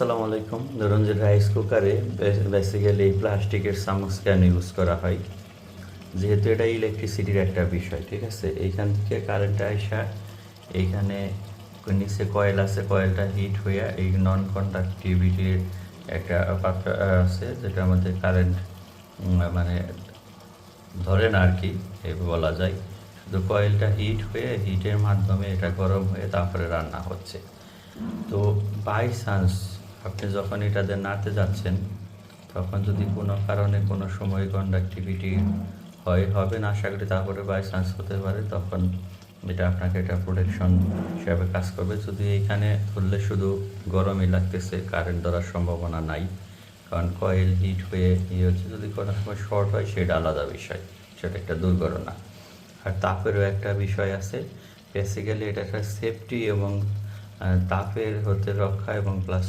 আসসালামু আলাইকুম। ধরুন যে রাইস কুকারে বেসিক্যালি প্লাস্টিকের চামচ কেন ইউজ করা হয়? যেহেতু এটা ইলেকট্রিসিটির একটা বিষয়, ঠিক আছে? এইখান থেকে কারেন্ট আইসা এইখানে নিচে কয়েল আছে, কয়েলটা হিট হইয়া এই নন কন্ডাক্টিভিটির একটা পাত্র আছে, যেটা আমাদের কারেন্ট মানে ধরে না আর কি, এই বলা যায়। শুধু কয়েলটা হিট হয়ে হিটের মাধ্যমে এটা গরম হয়ে তারপরে রান্না হচ্ছে। তো বাই চান্স আপনি যখন এটাতে নাড়তে যাচ্ছেন, তখন যদি কোনো কারণে কোনো সময় কন্ডাক্টিভিটি হবে না, আশা করি, তারপরে বাই চান্স হতে পারে, তখন এটা আপনাকে একটা প্রোটেকশন হিসাবে কাজ করবে। যদি এইখানে ধরলে শুধু গরমই লাগতেছে, কারেন্ট ধরার সম্ভাবনা নাই, কারণ কয়েল হিট হয়ে হচ্ছে। যদি কোনো সময় শর্ট হয় সেটা আলাদা বিষয়, সেটা একটা দুর্ঘটনা। আর তাপেরও একটা বিষয় আছে। বেসিক্যালি এটা একটা সেফটি এবং তাপের হতে রক্ষা এবং প্লাস